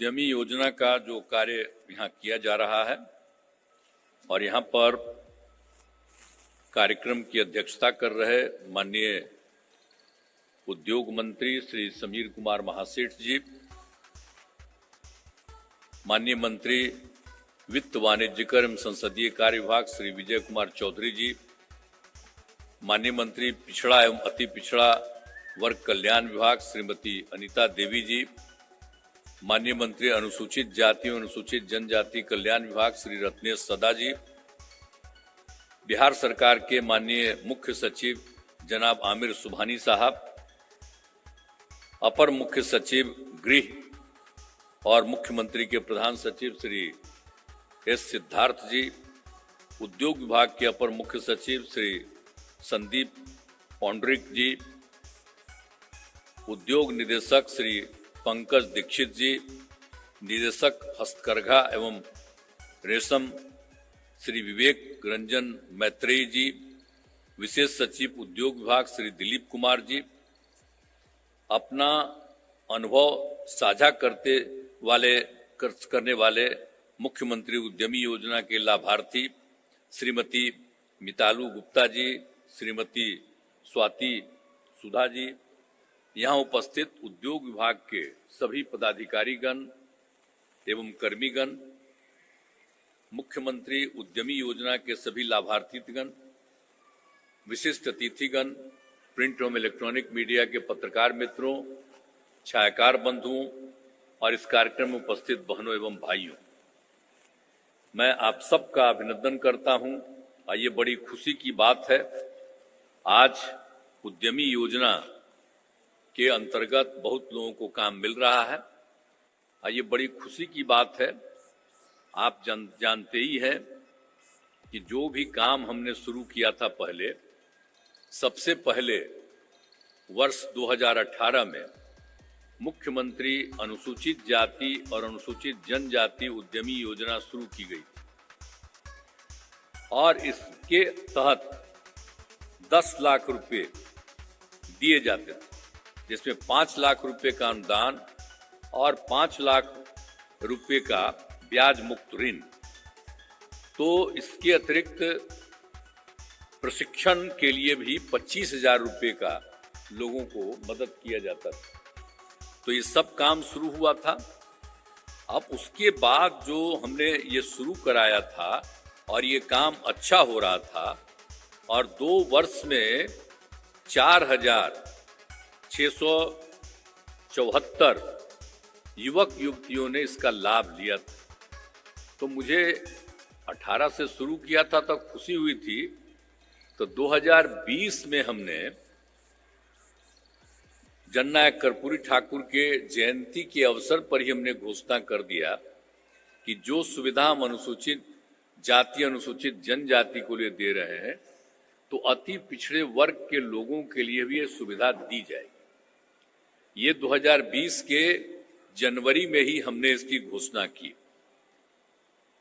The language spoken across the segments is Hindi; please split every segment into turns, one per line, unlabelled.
उद्यमी योजना का जो कार्य यहाँ किया जा रहा है और यहाँ पर कार्यक्रम की अध्यक्षता कर रहे माननीय उद्योग मंत्री श्री समीर कुमार महासेठ जी, माननीय मंत्री वित्त वाणिज्य कर एवं संसदीय कार्य विभाग श्री विजय कुमार चौधरी जी, माननीय मंत्री पिछड़ा एवं अति पिछड़ा वर्ग कल्याण विभाग श्रीमती अनीता देवी जी, माननीय मंत्री अनुसूचित जाति एवं अनुसूचित जनजाति कल्याण विभाग श्री रत्नेश सदा जी, बिहार सरकार के माननीय मुख्य सचिव जनाब आमिर सुबहानी साहब, अपर मुख्य सचिव गृह और मुख्यमंत्री के प्रधान सचिव श्री एस सिद्धार्थ जी, उद्योग विभाग के अपर मुख्य सचिव श्री संदीप पौंडरिक जी, उद्योग निदेशक श्री पंकज दीक्षित जी, निदेशक हस्तकरघा एवं रेशम श्री विवेक रंजन मैत्रेयी जी, विशेष सचिव उद्योग विभाग श्री दिलीप कुमार जी, अपना अनुभव साझा करने वाले मुख्यमंत्री उद्यमी योजना के लाभार्थी श्रीमती मितालू गुप्ता जी, श्रीमती स्वाति सुधा जी, यहाँ उपस्थित उद्योग विभाग के सभी पदाधिकारीगण एवं कर्मीगण, मुख्यमंत्री उद्यमी योजना के सभी लाभार्थीगण, विशिष्ट अतिथिगण, प्रिंट एवं इलेक्ट्रॉनिक मीडिया के पत्रकार मित्रों, छायाकार बंधुओं और इस कार्यक्रम में उपस्थित बहनों एवं भाइयों, मैं आप सबका अभिनंदन करता हूं। और ये बड़ी खुशी की बात है, आज उद्यमी योजना के अंतर्गत बहुत लोगों को काम मिल रहा है और ये बड़ी खुशी की बात है। आप जानते ही हैं कि जो भी काम हमने शुरू किया था पहले, सबसे पहले वर्ष 2018 में मुख्यमंत्री अनुसूचित जाति और अनुसूचित जनजाति उद्यमी योजना शुरू की गई और इसके तहत 10 लाख रुपए दिए जाते थे, जिसमें 5 लाख रुपए का अनुदान और 5 लाख रुपए का ब्याज मुक्त ऋण। तो इसके अतिरिक्त प्रशिक्षण के लिए भी 25,000 रुपए का लोगों को मदद किया जाता था। तो ये सब काम शुरू हुआ था। अब उसके बाद जो हमने ये शुरू कराया था और ये काम अच्छा हो रहा था और 2 वर्ष में 4,674 युवक युवतियों ने इसका लाभ लिया था। तो मुझे 18 से शुरू किया था तो खुशी हुई थी। तो 2020 में हमने जननायक कर्पूरी ठाकुर के जयंती के अवसर पर ही हमने घोषणा कर दिया कि जो सुविधा हम अनुसूचित जाति अनुसूचित जनजाति को लिए दे रहे हैं, तो अति पिछड़े वर्ग के लोगों के लिए भी ये सुविधा दी जाएगी। ये 2020 के जनवरी में ही हमने इसकी घोषणा की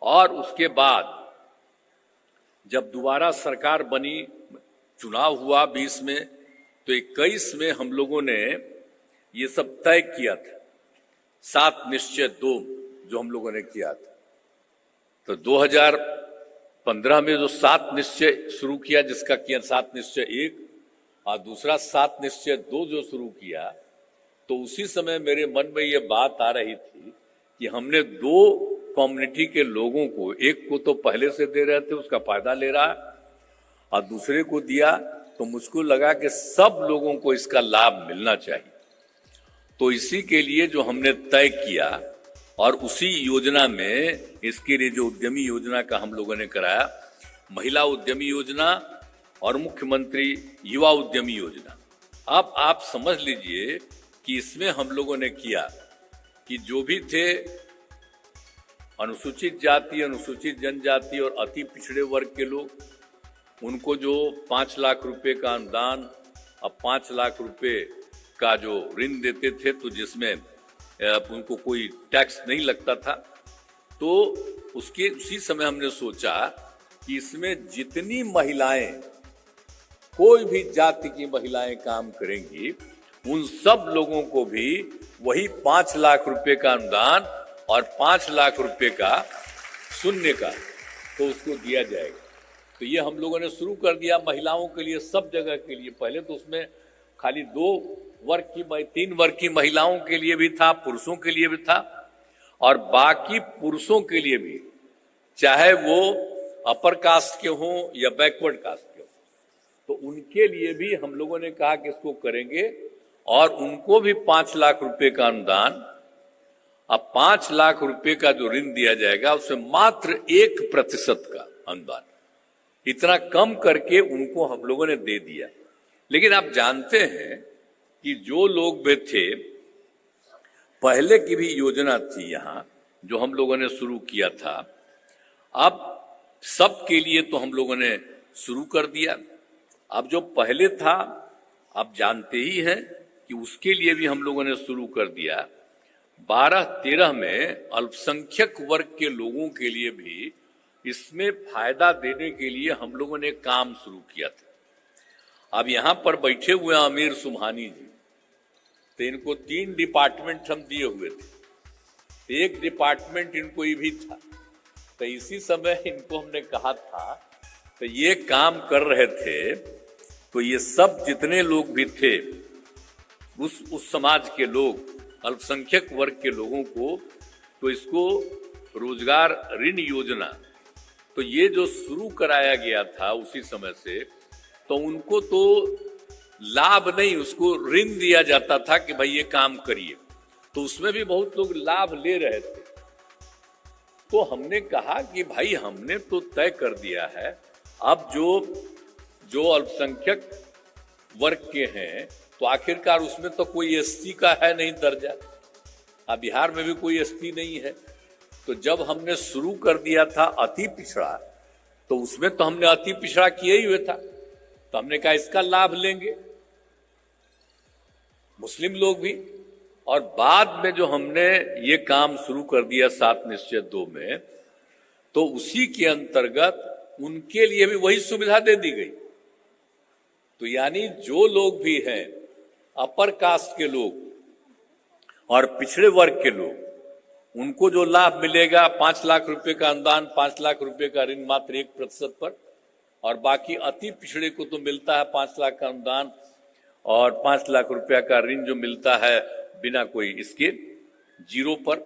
और उसके बाद जब दोबारा सरकार बनी, चुनाव हुआ 20 में, तो 21 में हम लोगों ने ये सब तय किया था, 7 निश्चय 2 जो हम लोगों ने किया था। तो 2015 में जो 7 निश्चय शुरू किया, जिसका किया 7 निश्चय 1 और दूसरा 7 निश्चय 2 जो शुरू किया, तो उसी समय मेरे मन में ये बात आ रही थी कि हमने 2 कम्युनिटी के लोगों को, एक को तो पहले से दे रहे थे, उसका फायदा ले रहा और दूसरे को दिया, तो मुझको लगा कि सब लोगों को इसका लाभ मिलना चाहिए। तो इसी के लिए जो हमने तय किया और उसी योजना में इसके लिए जो उद्यमी योजना का हम लोगों ने कराया, महिला उद्यमी योजना और मुख्यमंत्री युवा उद्यमी योजना। अब आप समझ लीजिए कि इसमें हम लोगों ने किया कि जो भी थे अनुसूचित जाति, अनुसूचित जनजाति और अति पिछड़े वर्ग के लोग, उनको जो 5 लाख रुपए का अनुदान और 5 लाख रुपए का जो ऋण देते थे, तो जिसमें उनको कोई टैक्स नहीं लगता था, तो उसी समय हमने सोचा कि इसमें जितनी महिलाएं, कोई भी जाति की महिलाएं काम करेंगी, उन सब लोगों को भी वही 5 लाख रुपए का अनुदान और 5 लाख रुपए का शून्य का तो उसको दिया जाएगा। तो ये हम लोगों ने शुरू कर दिया महिलाओं के लिए, सब जगह के लिए। पहले तो उसमें खाली 3 वर्ग की महिलाओं के लिए भी था, पुरुषों के लिए भी था, और बाकी पुरुषों के लिए भी, चाहे वो अपर कास्ट के हों या बैकवर्ड कास्ट के हों, तो उनके लिए भी हम लोगों ने कहा कि इसको करेंगे और उनको भी 5 लाख रुपए का अनुदान। अब 5 लाख रुपए का जो ऋण दिया जाएगा उसमें मात्र 1% का अनुदान, इतना कम करके उनको हम लोगों ने दे दिया। लेकिन आप जानते हैं कि जो लोग भी थे, पहले की भी योजना थी यहाँ जो हम लोगों ने शुरू किया था, अब सबके लिए तो हम लोगों ने शुरू कर दिया। अब जो पहले था आप जानते ही हैं कि उसके लिए भी हम लोगों ने शुरू कर दिया। 12-13 में अल्पसंख्यक वर्ग के लोगों के लिए भी इसमें फायदा देने के लिए हम लोगों ने काम शुरू किया था। अब यहां पर बैठे हुए आमिर सुबहानी जी, तो इनको 3 डिपार्टमेंट हम दिए हुए थे, एक डिपार्टमेंट इनको ये भी था। तो इसी समय इनको हमने कहा था, तो ये काम कर रहे थे, तो ये सब जितने लोग भी थे उस समाज के लोग, अल्पसंख्यक वर्ग के लोगों को, तो इसको रोजगार ऋण योजना, तो ये जो शुरू कराया गया था उसी समय से, तो उनको तो लाभ नहीं, उसको ऋण दिया जाता था कि भाई ये काम करिए, तो उसमें भी बहुत लोग लाभ ले रहे थे। तो हमने कहा कि भाई हमने तो तय कर दिया है, अब जो अल्पसंख्यक वर्ग के हैं, तो आखिरकार उसमें तो कोई एसटी का है नहीं दर्जा, अब बिहार में भी कोई एसटी नहीं है। तो जब हमने शुरू कर दिया था अति पिछड़ा, तो उसमें तो हमने अति पिछड़ा किए ही हुए था, तो हमने कहा इसका लाभ लेंगे मुस्लिम लोग भी। और बाद में जो हमने ये काम शुरू कर दिया 7 निश्चय 2 में, तो उसी के अंतर्गत उनके लिए भी वही सुविधा दे दी गई। तो यानी जो लोग भी हैं, अपर कास्ट के लोग और पिछड़े वर्ग के लोग, उनको जो लाभ मिलेगा 5 लाख रुपए का अनुदान, 5 लाख रुपए का ऋण मात्र 1% पर, और बाकी अति पिछड़े को तो मिलता है 5 लाख का अनुदान और 5 लाख रुपया का ऋण जो मिलता है बिना कोई इसके 0 पर।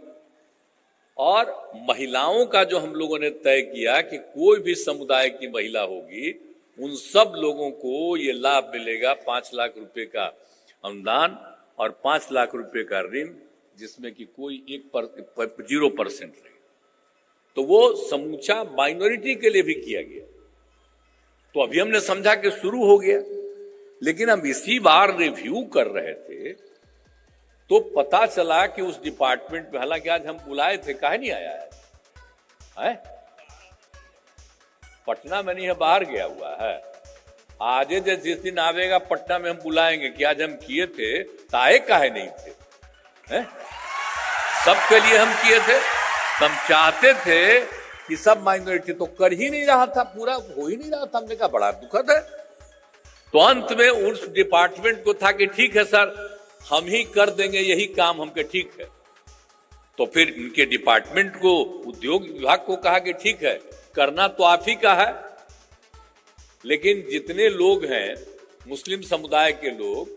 और महिलाओं का जो हम लोगों ने तय किया कि कोई भी समुदाय की महिला होगी, उन सब लोगों को ये लाभ मिलेगा 5 लाख रुपए का अनुदान और 5 लाख रुपए का ऋण, जिसमें कि कोई 0% रहे। तो वो समूचा माइनॉरिटी के लिए भी किया गया। तो अभी हमने समझा कि शुरू हो गया, लेकिन हम इसी बार रिव्यू कर रहे थे तो पता चला कि उस डिपार्टमेंट में, हालांकि आज हम बुलाए थे, काहे नहीं आया है? पटना में नहीं है, बाहर गया हुआ है। आज जिस दिन आवेगा पटना में हम बुलाएंगे कि आज हम किए थे, ताए काहे नहीं थे? सबके लिए हम किए थे, हम चाहते थे कि सब माइनॉरिटी, तो कर ही नहीं रहा था, पूरा हो ही नहीं रहा था। हमने कहा बड़ा दुखद है। तो अंत में उस डिपार्टमेंट को था कि ठीक है सर, हम ही कर देंगे यही काम, हमके ठीक है। तो फिर इनके डिपार्टमेंट को, उद्योग विभाग को कहा कि ठीक है, करना तो आप ही का है, लेकिन जितने लोग हैं मुस्लिम समुदाय के लोग,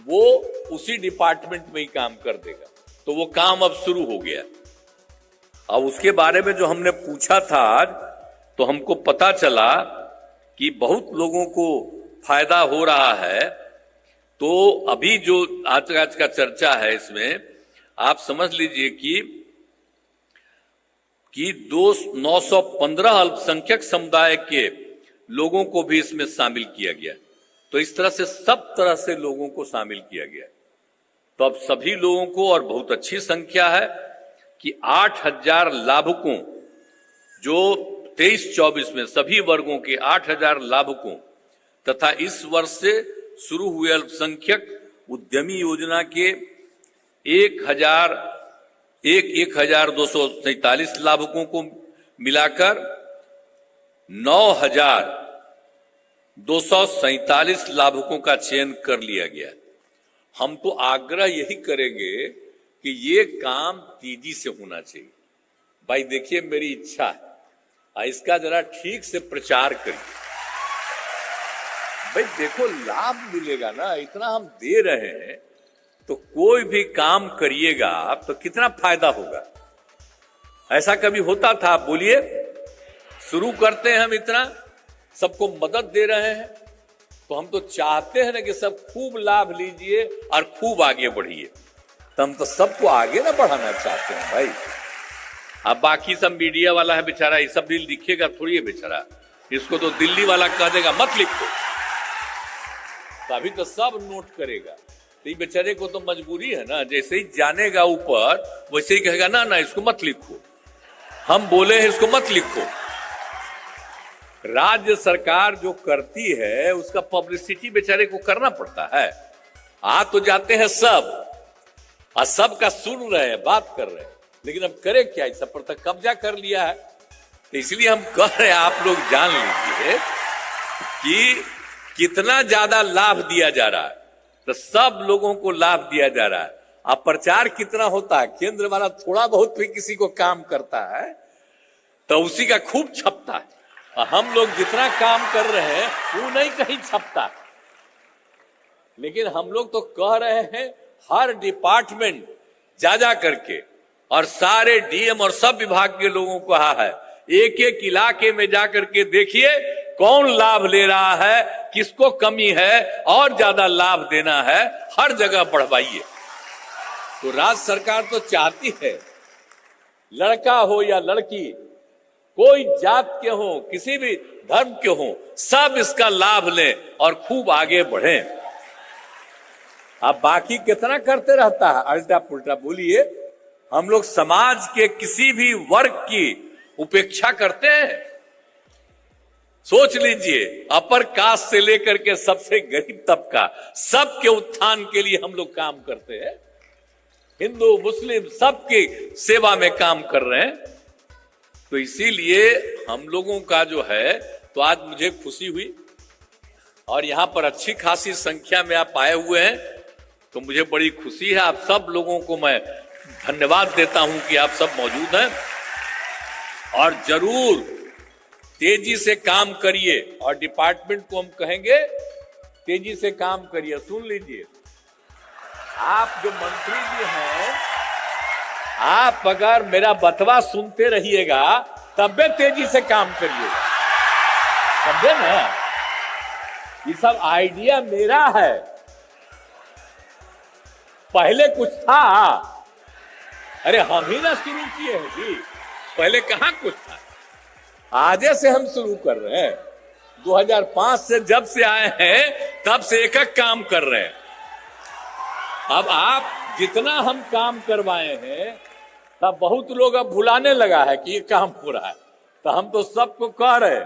वो उसी डिपार्टमेंट में ही काम कर देगा। तो वो काम अब शुरू हो गया। अब उसके बारे में जो हमने पूछा था आज, तो हमको पता चला कि बहुत लोगों को फायदा हो रहा है। तो अभी जो आज का चर्चा है, इसमें आप समझ लीजिए कि 915 अल्पसंख्यक समुदाय के लोगों को भी इसमें शामिल किया गया। तो इस तरह से सब तरह से लोगों को शामिल किया गया। तो अब सभी लोगों को, और बहुत अच्छी संख्या है कि 8000 लाभुकों, जो 23-24 में सभी वर्गों के 8000 लाभुकों तथा इस वर्ष से शुरू हुए अल्पसंख्यक उद्यमी योजना के 1247 लाभुकों को मिलाकर 9247 लाभुकों का चयन कर लिया गया। हम तो आग्रह यही करेंगे कि ये काम तेजी से होना चाहिए। भाई देखिए मेरी इच्छा है, इसका जरा ठीक से प्रचार करिए। भाई देखो लाभ मिलेगा ना, इतना हम दे रहे हैं तो कोई भी काम करिएगा तो कितना फायदा होगा। ऐसा कभी होता था? बोलिए। शुरू करते हैं हम, इतना सबको मदद दे रहे हैं तो हम तो चाहते हैं ना कि सब खूब लाभ लीजिए और खूब आगे बढ़िए। तो हम तो सबको आगे ना बढ़ाना चाहते हैं भाई। अब बाकी सब मीडिया वाला है बेचारा, ये सब भी लिखेगा थोड़ी है बेचारा, इसको तो दिल्ली वाला कह देगा मत लिखो, तभी तो सब नोट करेगा। तो ये बेचारे को तो मजबूरी है ना, जैसे ही जानेगा ऊपर वैसे ही कहेगा ना ना इसको मत लिखो, हम बोले हैं इसको मत लिखो। राज्य सरकार जो करती है उसका पब्लिसिटी बेचारे को करना पड़ता है। आ तो जाते हैं सब और सबका सुन रहे हैं, बात कर रहे हैं, लेकिन अब करें क्या, इस सब पर तक कब्जा कर लिया है। तो इसलिए हम कह रहे हैं आप लोग जान लीजिए कि कितना ज्यादा लाभ दिया जा रहा है, तो सब लोगों को लाभ दिया जा रहा है। अब प्रचार कितना होता है, केंद्र वाला थोड़ा बहुत भी किसी को काम करता है तो उसी का खूब छपता है, और हम लोग जितना काम कर रहे हैं वो नहीं कहीं छपता। लेकिन हम लोग तो कह रहे हैं हर डिपार्टमेंट जा करके और सारे डीएम और सब विभाग के लोगों को कहा है एक एक इलाके में जाकर के देखिए कौन लाभ ले रहा है, किसको कमी है और ज्यादा लाभ देना है, हर जगह बढ़वाइए। तो राज्य सरकार तो चाहती है लड़का हो या लड़की, कोई जात के हो, किसी भी धर्म के हो, सब इसका लाभ लें और खूब आगे बढ़ें। अब बाकी कितना करते रहता है अल्टा पुल्टा। बोलिए, हम लोग समाज के किसी भी वर्ग की उपेक्षा करते हैं? सोच लीजिए, अपर कास्ट से लेकर के सबसे गरीब तबका, सबके उत्थान के लिए हम लोग काम करते हैं। हिंदू मुस्लिम सबकी सेवा में काम कर रहे हैं। तो इसीलिए हम लोगों का जो है, तो आज मुझे खुशी हुई और यहां पर अच्छी खासी संख्या में आप आए हुए हैं, तो मुझे बड़ी खुशी है। आप सब लोगों को मैं धन्यवाद देता हूं कि आप सब मौजूद हैं और जरूर तेजी से काम करिए। और डिपार्टमेंट को हम कहेंगे तेजी से काम करिए। सुन लीजिए, आप जो मंत्री जी हैं, आप अगर मेरा बतवा सुनते रहिएगा तब भी तेजी से काम करिएगा, समझे ना? ये सब आइडिया मेरा है, पहले कुछ था? अरे हम ही ना शुरू किए हैं जी, पहले कहां कुछ था। आजे से हम शुरू कर रहे हैं, 2005 से जब से आए हैं तब से एक एक काम कर रहे हैं। अब आप जितना हम काम करवाए हैं तब बहुत लोग अब भुलाने लगा है कि ये काम हो रहा है। तो हम तो सबको कह रहे हैं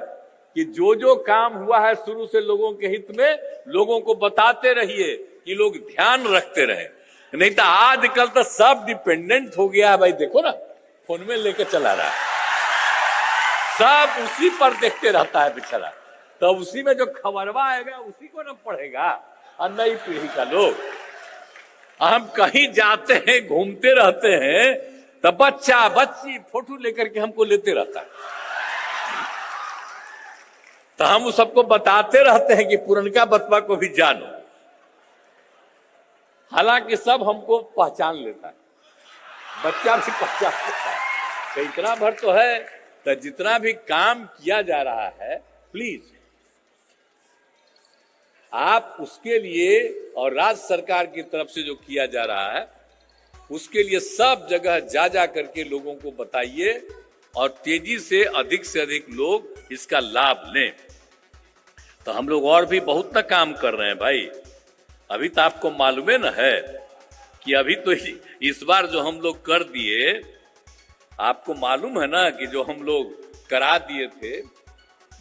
कि जो जो काम हुआ है शुरू से लोगों के हित में, लोगों को बताते रहिए कि लोग ध्यान रखते रहे। नहीं तो आजकल तो सब डिपेंडेंट हो गया है भाई, देखो ना फोन में लेके चला रहा है, सब उसी पर देखते रहता है बेचारा। तो उसी में जो खबरवा आएगा उसी को ना पढ़ेगा। और नई पीढ़ी का लोग, हम कहीं जाते हैं घूमते रहते हैं तो बच्चा बच्ची फोटो लेकर के हमको लेते रहता है, तो हम उस सबको बताते रहते हैं कि पुरनका बतवा को भी जानो। हालांकि सब हमको पहचान लेता है, बच्चा भी पहचान लेता है। तो इतना भर तो है, तो जितना भी काम किया जा रहा है प्लीज आप उसके लिए, और राज्य सरकार की तरफ से जो किया जा रहा है उसके लिए सब जगह जा करके लोगों को बताइए और तेजी से अधिक लोग इसका लाभ लें। तो हम लोग और भी बहुत ना काम कर रहे हैं भाई। अभी तो आपको मालूम है ना है कि अभी तो इस बार जो हम लोग कर दिए, आपको मालूम है ना कि जो हम लोग करा दिए थे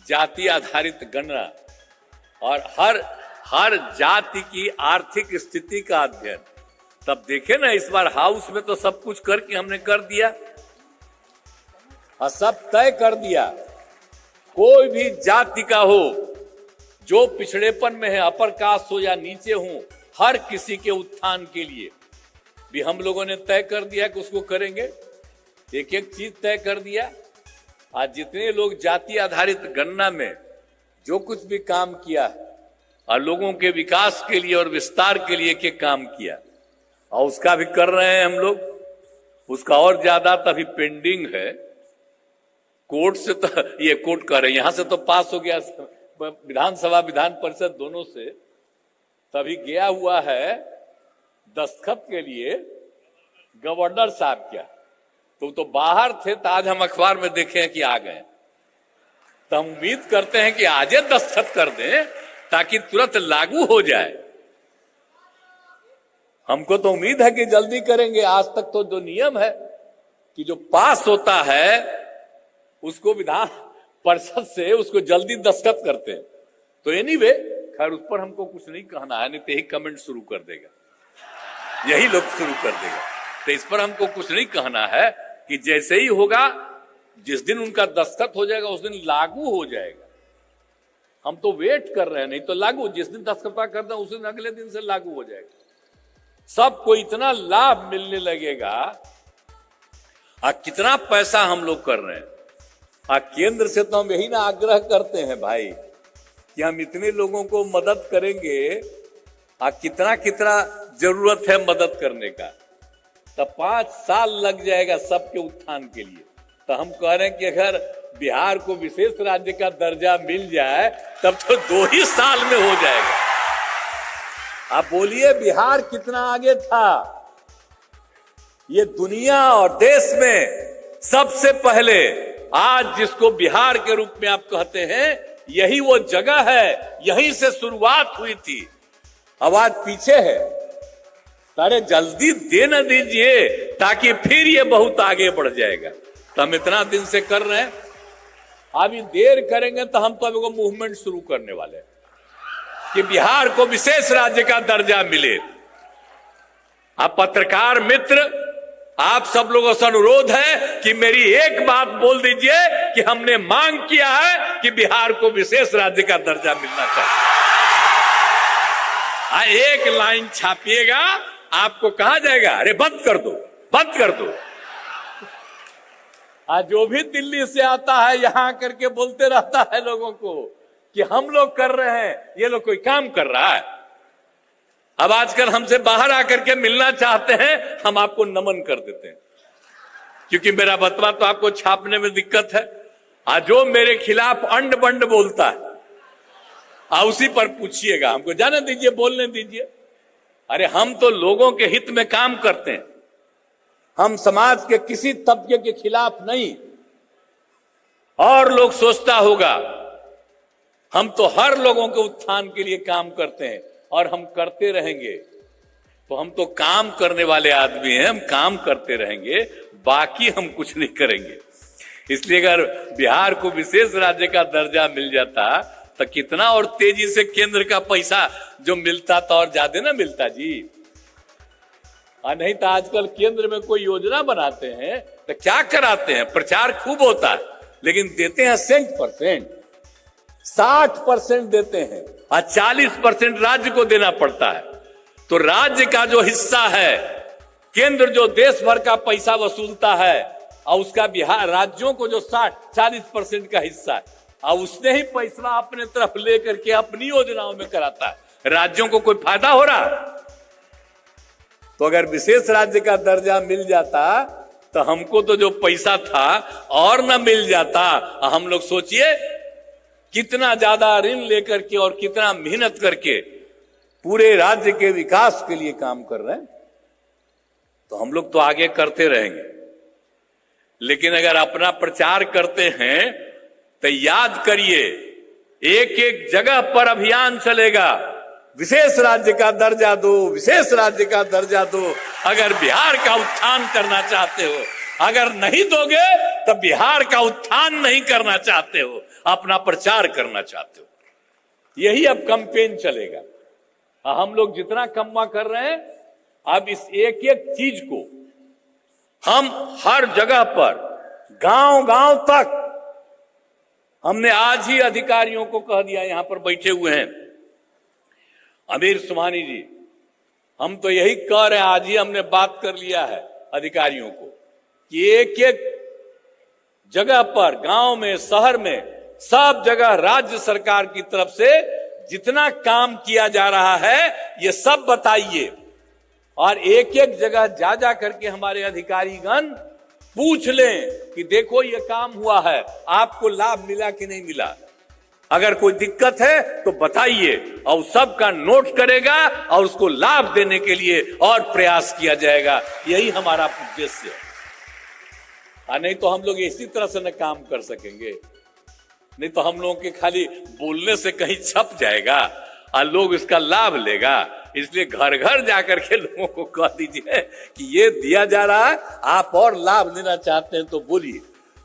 जाति आधारित गणना और हर जाति की आर्थिक स्थिति का अध्ययन, तब देखे ना इस बार हाउस में तो सब कुछ करके हमने कर दिया और सब तय कर दिया। कोई भी जाति का हो, जो पिछड़ेपन में है, अपर कास्ट हो या नीचे हो, हर किसी के उत्थान के लिए भी हम लोगों ने तय कर दिया कि उसको करेंगे। एक एक चीज तय कर दिया। आज जितने लोग जाति आधारित गणना में जो कुछ भी काम किया और लोगों के विकास के लिए और विस्तार के लिए के काम किया, और उसका भी कर रहे हैं हम लोग, उसका और ज्यादा तभी पेंडिंग है। कोर्ट से तो ये कोर्ट कर रहे हैं, यहां से तो पास हो गया विधानसभा विधान परिषद दोनों से, तभी गया हुआ है दस्तखत के लिए गवर्नर साहब क्या, तो बाहर थे, तो आज हम अखबार में देखे हैं कि आ गए। तो हम उम्मीद करते हैं कि आज दस्तखत कर दें ताकि तुरंत लागू हो जाए। हमको तो उम्मीद है कि जल्दी करेंगे। आज तक तो जो नियम है कि जो पास होता है उसको विधान परिषद से उसको जल्दी दस्तखत करते हैं। तो एनीवे, खैर उस पर हमको कुछ नहीं कहना है, नहीं तो यही कमेंट शुरू कर देगा, यही लोग शुरू कर देगा। तो इस पर हमको कुछ नहीं कहना है कि जैसे ही होगा, जिस दिन उनका दस्तखत हो जाएगा उस दिन लागू हो जाएगा। हम तो वेट कर रहे हैं, नहीं तो लागू, जिस दिन दस्तखत कर दें उस दिन अगले दिन से लागू हो जाएगा। सबको इतना लाभ मिलने लगेगा। कितना पैसा हम लोग कर रहे हैं। केंद्र से तो हम यही ना आग्रह करते हैं भाई कि हम इतने लोगों को मदद करेंगे, कितना कितना जरूरत है मदद करने का। तो 5 साल लग जाएगा सबके उत्थान के लिए। तो हम कह रहे हैं कि अगर बिहार को विशेष राज्य का दर्जा मिल जाए तब तो 2 ही साल में हो जाएगा। आप बोलिए बिहार कितना आगे था। ये दुनिया और देश में सबसे पहले आज जिसको बिहार के रूप में आप कहते हैं, यही वो जगह है, यहीं से शुरुआत हुई थी। अब आज पीछे है। अरे जल्दी दे न दीजिए ताकि फिर ये बहुत आगे बढ़ जाएगा। तो हम इतना दिन से कर रहे हैं, अभी देर करेंगे तो हम तो अभी मूवमेंट शुरू करने वाले हैं कि बिहार को विशेष राज्य का दर्जा मिले। आप पत्रकार मित्र, आप सब लोगों से अनुरोध है कि मेरी एक बात बोल दीजिए कि हमने मांग किया है कि बिहार को विशेष राज्य का दर्जा मिलना चाहिए। एक लाइन छापिएगा, आपको कहा जाएगा अरे बंद कर दो, बंद कर दो। आज जो भी दिल्ली से आता है यहां करके बोलते रहता है लोगों को कि हम लोग कर रहे हैं, ये लोग कोई काम कर रहा है। अब आजकल हमसे बाहर आकर के मिलना चाहते हैं, हम आपको नमन कर देते हैं, क्योंकि मेरा बतवा तो आपको छापने में दिक्कत है। आज जो मेरे खिलाफ अंड बंड बोलता है, उसी पर पूछिएगा, हमको जाने दीजिए, बोलने दीजिए। अरे हम तो लोगों के हित में काम करते हैं, हम समाज के किसी तबके के खिलाफ नहीं। और लोग सोचता होगा हम तो हर लोगों के उत्थान के लिए काम करते हैं और हम करते रहेंगे। तो हम तो काम करने वाले आदमी हैं, हम काम करते रहेंगे, बाकी हम कुछ नहीं करेंगे। इसलिए अगर बिहार को विशेष राज्य का दर्जा मिल जाता तो कितना और तेजी से केंद्र का पैसा जो मिलता था और ज्यादा ना मिलता जी। नहीं तो आजकल केंद्र में कोई योजना बनाते हैं तो क्या कराते हैं, प्रचार खूब होता है लेकिन देते हैं सेंट%, 60% देते हैं और 40% राज्य को देना पड़ता है। तो राज्य का जो हिस्सा है, केंद्र जो देश भर का पैसा वसूलता है और उसका बिहार राज्यों को जो 40% का हिस्सा है, और उसने ही पैसा अपने तरफ लेकर के अपनी योजनाओं में कराता है। राज्यों को कोई फायदा हो रहा? तो अगर विशेष राज्य का दर्जा मिल जाता तो हमको तो जो पैसा था और ना मिल जाता। हम लोग सोचिए कितना ज्यादा ऋण लेकर के और कितना मेहनत करके पूरे राज्य के विकास के लिए काम कर रहे हैं। तो हम लोग तो आगे करते रहेंगे, लेकिन अगर अपना प्रचार करते हैं तो याद करिए, एक एक जगह पर अभियान चलेगा, विशेष राज्य का दर्जा दो, विशेष राज्य का दर्जा दो। अगर बिहार का उत्थान करना चाहते हो, अगर नहीं दोगे तो बिहार का उत्थान नहीं करना चाहते हो, अपना प्रचार करना चाहते हो। यही अब कैंपेन चलेगा। हम लोग जितना कम्मा कर रहे हैं, अब इस एक एक चीज को हम हर जगह पर, गांव गांव तक, हमने आज ही अधिकारियों को कह दिया, यहां पर बैठे हुए हैं अमीर सुभानी जी, हम तो यही कह रहे हैं, आज ही हमने बात कर लिया है अधिकारियों को कि एक एक जगह पर, गांव में, शहर में, सब जगह राज्य सरकार की तरफ से जितना काम किया जा रहा है ये सब बताइए, और एक एक जगह जा जा करके हमारे अधिकारीगण पूछ लें कि देखो ये काम हुआ है, आपको लाभ मिला कि नहीं मिला। अगर कोई दिक्कत है तो बताइए, और सबका नोट करेगा और उसको लाभ देने के लिए और प्रयास किया जाएगा। यही हमारा उद्देश्य है। नहीं तो हम लोग इसी तरह से न काम कर सकेंगे, नहीं तो हम लोगों के खाली बोलने से कहीं छप जाएगा और लोग इसका लाभ लेगा। इसलिए घर घर जाकर के लोगों को कह दीजिए कि ये दिया जा रहा है, आप और लाभ लेना चाहते हैं तो बोलिए।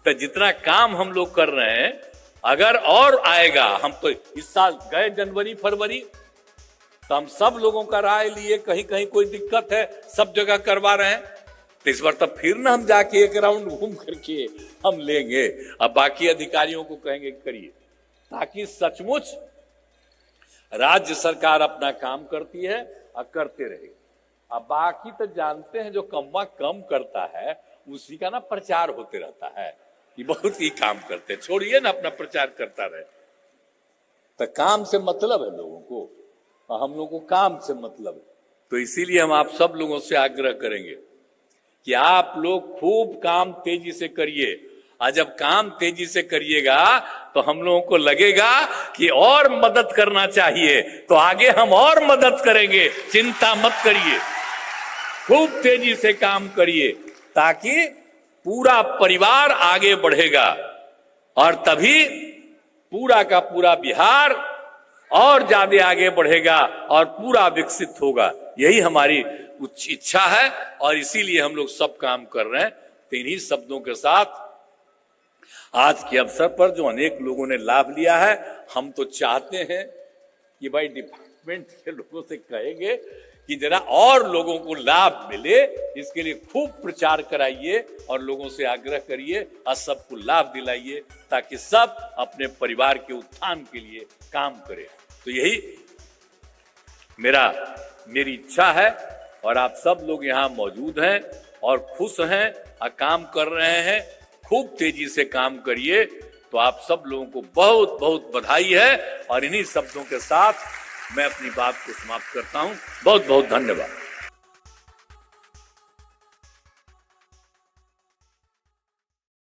तो जितना काम हम लोग कर रहे हैं, अगर और आएगा, हम तो इस साल गए जनवरी फरवरी तो हम सब लोगों का राय लिए, कहीं कहीं कोई दिक्कत है, सब जगह करवा रहे हैं। तो इस बार तब फिर ना हम जाके एक राउंड घूम करके हम लेंगे, अब बाकी अधिकारियों को कहेंगे करिए, ताकि सचमुच राज्य सरकार अपना काम करती है और करते रहे। अब बाकी तो जानते हैं जो कम्मा कम करता है उसी का ना प्रचार होते रहता है कि बहुत ही काम करते, छोड़िए ना अपना प्रचार करता रहे। तो काम से मतलब है लोगों को, और हम लोगों को काम से मतलब है। तो इसीलिए हम आप सब लोगों से आग्रह करेंगे कि आप लोग खूब काम तेजी से करिए, और जब काम तेजी से करिएगा तो हम लोगों को लगेगा कि और मदद करना चाहिए, तो आगे हम और मदद करेंगे, चिंता मत करिए। खूब तेजी से काम करिए ताकि पूरा परिवार आगे बढ़ेगा, और तभी पूरा का पूरा बिहार और ज्यादा आगे बढ़ेगा और पूरा विकसित होगा। यही हमारी इच्छा है, और इसीलिए हम लोग सब काम कर रहे हैं। तो इन्हीं शब्दों के साथ आज के अवसर पर जो अनेक लोगों ने लाभ लिया है, हम तो चाहते हैं कि भाई डिपार्टमेंट के लोगों से कहेंगे कि जरा और लोगों को लाभ मिले, इसके लिए खूब प्रचार कराइए और लोगों से आग्रह करिए और सबको लाभ दिलाइए, ताकि सब अपने परिवार के उत्थान के लिए काम करें। तो यही मेरी इच्छा है, और आप सब लोग यहाँ मौजूद हैं और खुश हैं और काम कर रहे हैं। खूब तेजी से काम करिए। तो आप सब लोगों को बहुत बहुत बधाई है, और इन्हीं शब्दों के साथ मैं अपनी बात को समाप्त करता हूं। बहुत बहुत धन्यवाद।